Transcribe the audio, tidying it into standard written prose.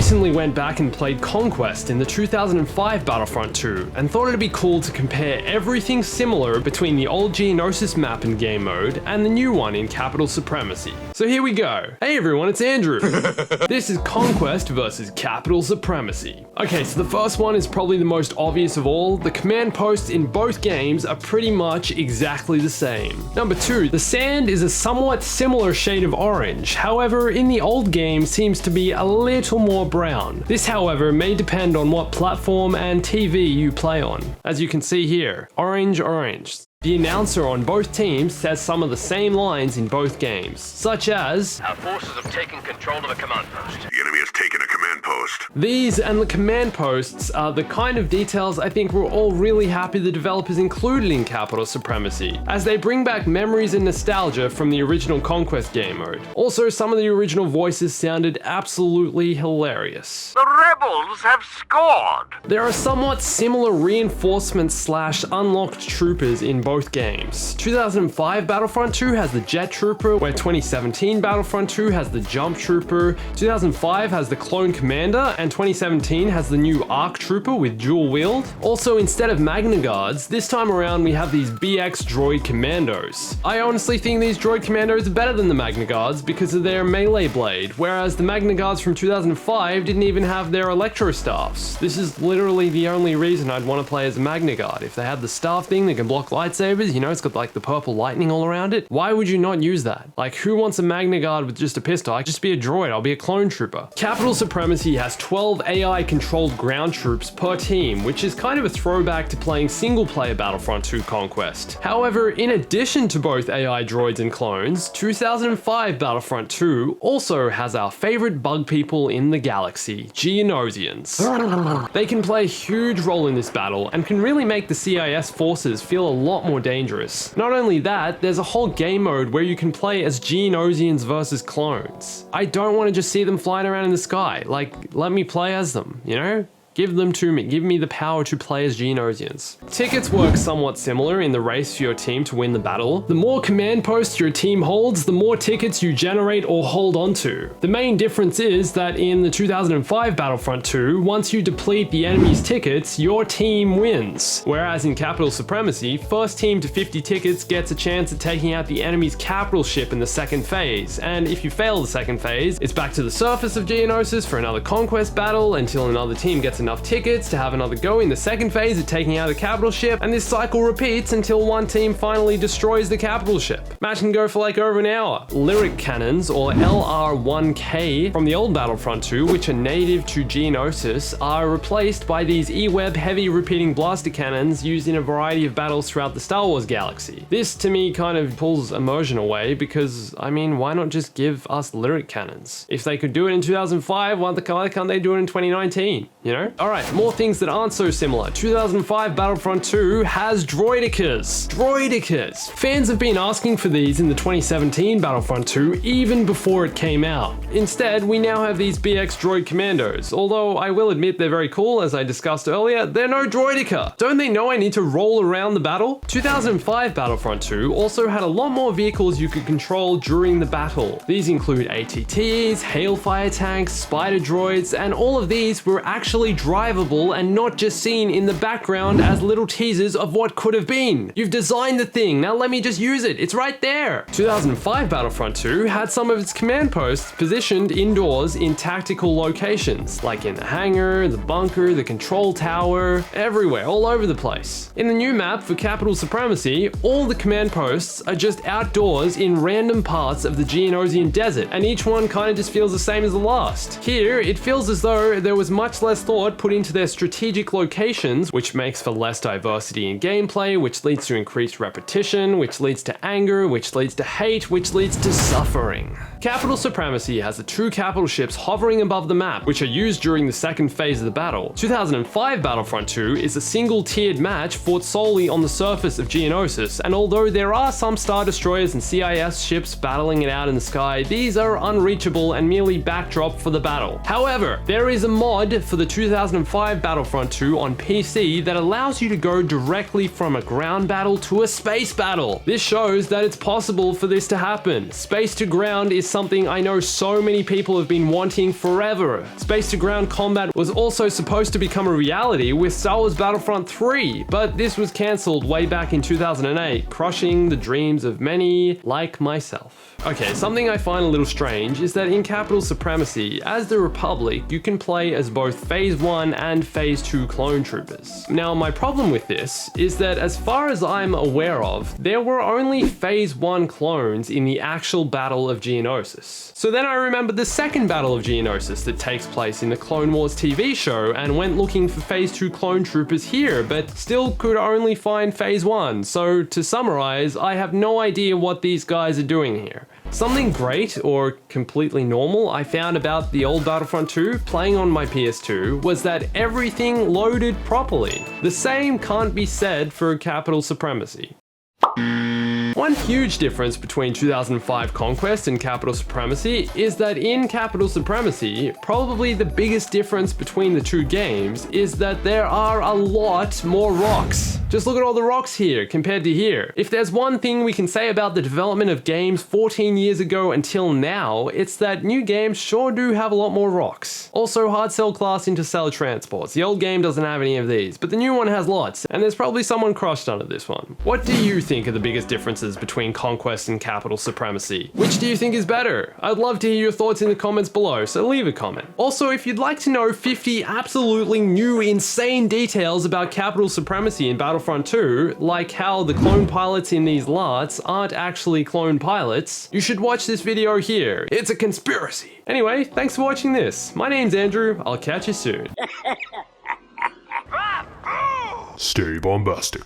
recently went back and played Conquest in the 2005 Battlefront 2 and thought it'd be cool to compare everything similar between the old Geonosis map and game mode and the new one in Capital Supremacy. So here we go. Hey everyone, it's Andrew. This is Conquest versus Capital Supremacy. Okay, so the first one is probably the most obvious of all. The command posts in both games are pretty much exactly the same. Number 2, the sand is a somewhat similar shade of orange. However, in the old game seems to be a little more brown. This, however, may depend on what platform and TV you play on. As you can see here, orange, orange. The announcer on both teams says some of the same lines in both games, such as, "Our forces have taken control of a command post. The enemy has taken a command post." These and the command posts are the kind of details I think we're all really happy the developers included in Capital Supremacy, as they bring back memories and nostalgia from the original Conquest game mode. Also, some of the original voices sounded absolutely hilarious. The rebels have scored! There are somewhat similar reinforcements / unlocked troopers in both games. 2005 Battlefront 2 has the Jet Trooper, where 2017 Battlefront 2 has the Jump Trooper, 2005 has the Clone Commander, and 2017 has the new Arc Trooper with dual wield. Also, instead of Magna Guards, this time around we have these BX Droid Commandos. I honestly think these Droid Commandos are better than the Magna Guards because of their melee blade, whereas the Magna Guards from 2005 didn't even have their Electro Staffs. This is literally the only reason I'd want to play as a Magna Guard. If they had the staff thing that can block lightsabers, you know, it's got like the purple lightning all around it. Why would you not use that? Like, who wants a Magna Guard with just a pistol? I just be a droid, I'll be a clone trooper. Capital Supremacy has 12 AI controlled ground troops per team, which is kind of a throwback to playing single player Battlefront 2 Conquest. However, in addition to both AI droids and clones, 2005 Battlefront 2 also has our favorite bug people in the galaxy, Geonosians. They can play a huge role in this battle and can really make the CIS forces feel a lot more dangerous. Not only that, there's a whole game mode where you can play as Geonosians versus clones. I don't want to just see them flying around in the sky. Like, let me play as them, you know? Give them to me. Give me the power to play as Geonosians. Tickets work somewhat similar in the race for your team to win the battle. The more command posts your team holds, the more tickets you generate or hold onto. The main difference is that in the 2005 Battlefront 2, once you deplete the enemy's tickets, your team wins. Whereas in Capital Supremacy, first team to 50 tickets gets a chance at taking out the enemy's capital ship in the second phase. And if you fail the second phase, it's back to the surface of Geonosis for another conquest battle until another team gets enough tickets to have another go in the second phase of taking out the capital ship, and this cycle repeats until one team finally destroys the capital ship. Match can go for like over an hour. Lyric cannons, or LR1K, from the old Battlefront 2, which are native to Geonosis, are replaced by these E-Web heavy repeating blaster cannons used in a variety of battles throughout the Star Wars galaxy. This to me kind of pulls immersion away because, I mean, why not just give us lyric cannons? If they could do it in 2005, why can't they do it in 2019, you know? Alright, more things that aren't so similar. 2005 Battlefront 2 has Droidekas. Droidekas! Fans have been asking for these in the 2017 Battlefront 2 even before it came out. Instead, we now have these BX Droid Commandos. Although I will admit they're very cool, as I discussed earlier, they're no Droideka. Don't they know I need to roll around the battle? 2005 Battlefront 2 also had a lot more vehicles you could control during the battle. These include ATTs, Hailfire tanks, spider droids, and all of these were actually drivable and not just seen in the background as little teasers of what could have been. You've designed the thing, now let me just use it, it's right there. 2005 Battlefront 2 had some of its command posts positioned indoors in tactical locations, like in the hangar, the bunker, the control tower, everywhere, all over the place. In the new map for Capital Supremacy, all the command posts are just outdoors in random parts of the Geonosian desert, and each one kind of just feels the same as the last. Here, it feels as though there was much less thought put into their strategic locations, which makes for less diversity in gameplay, which leads to increased repetition, which leads to anger, which leads to hate, which leads to suffering. Capital Supremacy has the two capital ships hovering above the map, which are used during the second phase of the battle. 2005 Battlefront 2 is a single-tiered match fought solely on the surface of Geonosis, and although there are some Star Destroyers and CIS ships battling it out in the sky, these are unreachable and merely backdrop for the battle. However, there is a mod for the 2005 2005 Battlefront 2 on PC that allows you to go directly from a ground battle to a space battle. This shows that it's possible for this to happen. Space to ground is something I know so many people have been wanting forever. Space to ground combat was also supposed to become a reality with Star Wars Battlefront 3, but this was cancelled way back in 2008, crushing the dreams of many like myself. Okay, something I find a little strange is that in Capital Supremacy, as the Republic, you can play as both Phase 1 and Phase 2 clone troopers. Now, my problem with this is that as far as I'm aware of, there were only Phase 1 clones in the actual Battle of Geonosis. So then I remembered the second Battle of Geonosis that takes place in the Clone Wars TV show and went looking for Phase 2 clone troopers here, but still could only find Phase 1. So to summarize, I have no idea what these guys are doing here. Something great, or completely normal, I found about the old Battlefront 2 playing on my PS2 was that everything loaded properly. The same can't be said for Capital Supremacy. One huge difference between 2005 Conquest and Capital Supremacy is that in Capital Supremacy, probably the biggest difference between the two games is that there are a lot more rocks. Just look at all the rocks here compared to here. If there's one thing we can say about the development of games 14 years ago until now, it's that new games sure do have a lot more rocks. Also, hard cell class interstellar transports. The old game doesn't have any of these, but the new one has lots, and there's probably someone crushed under this one. What do you think are the biggest differences between Conquest and Capital Supremacy? Which do you think is better? I'd love to hear your thoughts in the comments below, so leave a comment. Also, if you'd like to know 50 absolutely new insane details about Capital Supremacy in Battlefront 2, like how the clone pilots in these LARTs aren't actually clone pilots, you should watch this video here. It's a conspiracy. Anyway, thanks for watching this. My name's Andrew, I'll catch you soon. Stay bombastic.